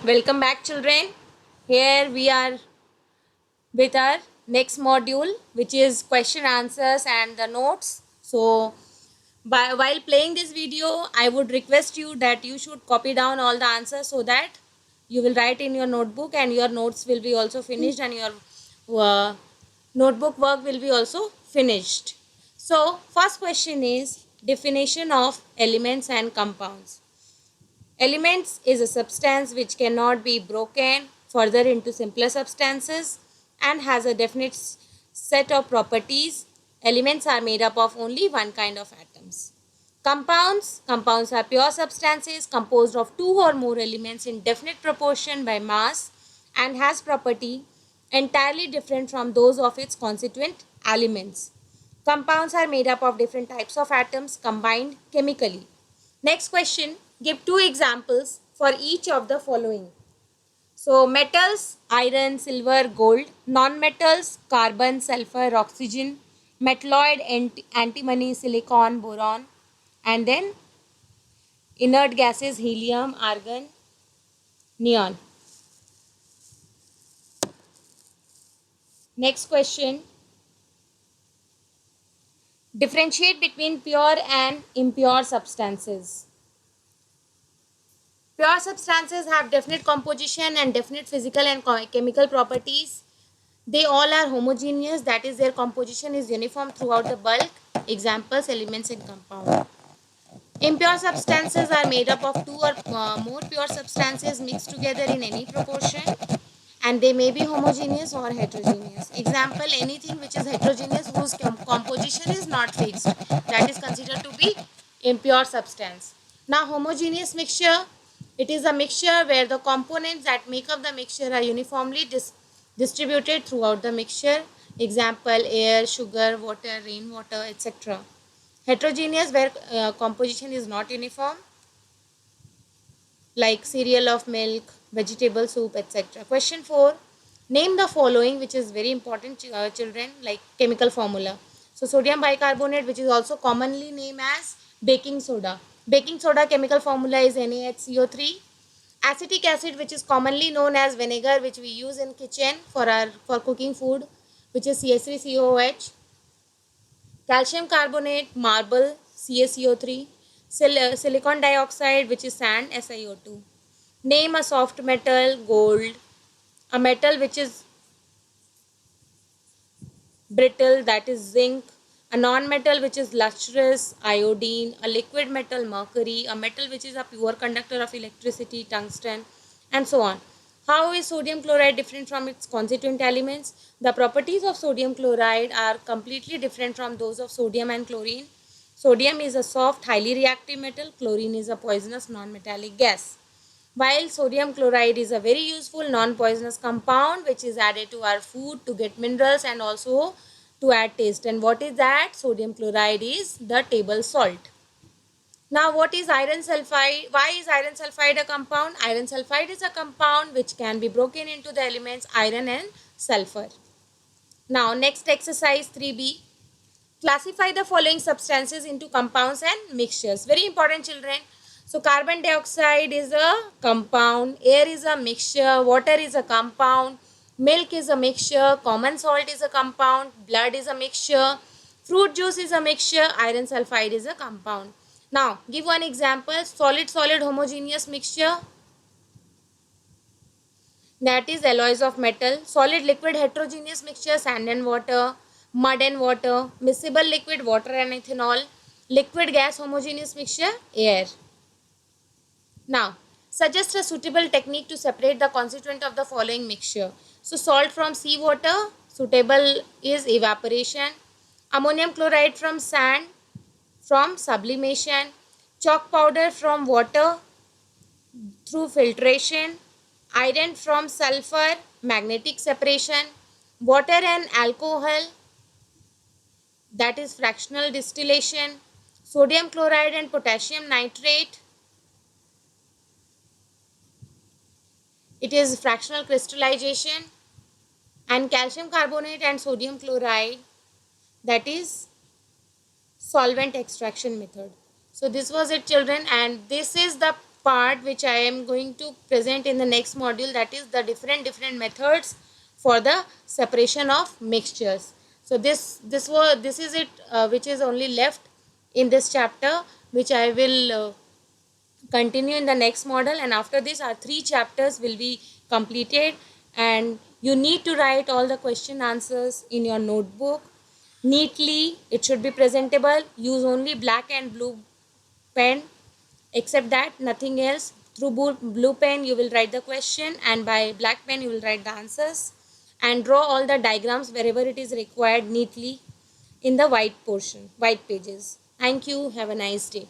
Welcome back, children. Here we are with our next module, which is question answers and the notes. So, while playing this video, I would request you that you should copy down all the answers so that you will write in your notebook and your notes will be also finished and your notebook work will be also finished. So, first question is definition of elements and compounds. Elements is a substance which cannot be broken further into simpler substances and has a definite set of properties. Elements are made up of only one kind of atoms. Compounds are pure substances composed of two or more elements in definite proportion by mass and has property entirely different from those of its constituent elements. Compounds are made up of different types of atoms combined chemically. Next question, give two examples for each of the following. So, metals, iron, silver, gold. Non-metals, carbon, sulfur, oxygen. Metalloid, antimony, silicon, boron. And then inert gases, helium, argon, neon. Next question, differentiate between pure and impure substances. Pure substances have definite composition and definite physical and chemical properties. They all are homogeneous, that is, their composition is uniform throughout the bulk. Examples, elements and compounds. Impure substances are made up of two or more pure substances mixed together in any proportion, and they may be homogeneous or heterogeneous. Example, anything which is heterogeneous whose composition is not fixed, that is considered to be impure substance. Now, homogeneous mixture, it is a mixture where the components that make up the mixture are uniformly distributed throughout the mixture. Example, air, sugar, water, rainwater, etc. Heterogeneous, where composition is not uniform, like cereal of milk, vegetable soup, etc. Question 4. Name the following, which is very important, children, like chemical formula. So, sodium bicarbonate, which is also commonly named as baking soda. Baking soda chemical formula is NaHCO3. Acetic acid, which is commonly known as vinegar, which we use in kitchen for cooking food, which is CH3COOH. Calcium carbonate, marble, CaCO3. Silicon dioxide, which is sand, SiO2. Name a soft metal, gold. A metal which is brittle, that is zinc. A non-metal which is lustrous, iodine. A liquid metal, mercury. A metal which is a pure conductor of electricity, tungsten, and so on. How is sodium chloride different from its constituent elements? The properties of sodium chloride are completely different from those of sodium and chlorine. Sodium is a soft, highly reactive metal. Chlorine is a poisonous non-metallic gas. While sodium chloride is a very useful non-poisonous compound which is added to our food to get minerals and also to add taste. And what is that? Sodium chloride is the table salt. Now, what is iron sulfide? Why is iron sulfide a compound? Iron sulfide is a compound which can be broken into the elements iron and sulfur. Now, next exercise 3B. Classify the following substances into compounds and mixtures. Very important, children. So, carbon dioxide is a compound, air is a mixture, water is a compound, milk is a mixture, common salt is a compound, blood is a mixture, fruit juice is a mixture, iron sulfide is a compound. Now, give one example, solid-solid homogeneous mixture, that is alloys of metal, solid-liquid heterogeneous mixture, sand and water, mud and water, miscible liquid, water and ethanol, liquid gas homogeneous mixture, air. Now, suggest a suitable technique to separate the constituent of the following mixture. So, salt from seawater, suitable is evaporation. Ammonium chloride from sand, from sublimation. Chalk powder from water, through filtration. Iron from sulfur, magnetic separation. Water and alcohol, that is fractional distillation. Sodium chloride and potassium nitrate, it is fractional crystallization. And calcium carbonate and sodium chloride, that is solvent extraction method. So this was it, children, and this is the part which I am going to present in the next module, that is the different methods for the separation of mixtures. So this is it, which is only left in this chapter, which I will continue in the next model, and after this our 3 chapters will be completed, and you need to write all the question answers in your notebook neatly. It should be presentable. Use only black and blue pen, except that nothing else. Through blue pen you will write the question, and by black pen you will write the answers, and draw all the diagrams wherever it is required neatly in the white pages. Thank you. Have a nice day.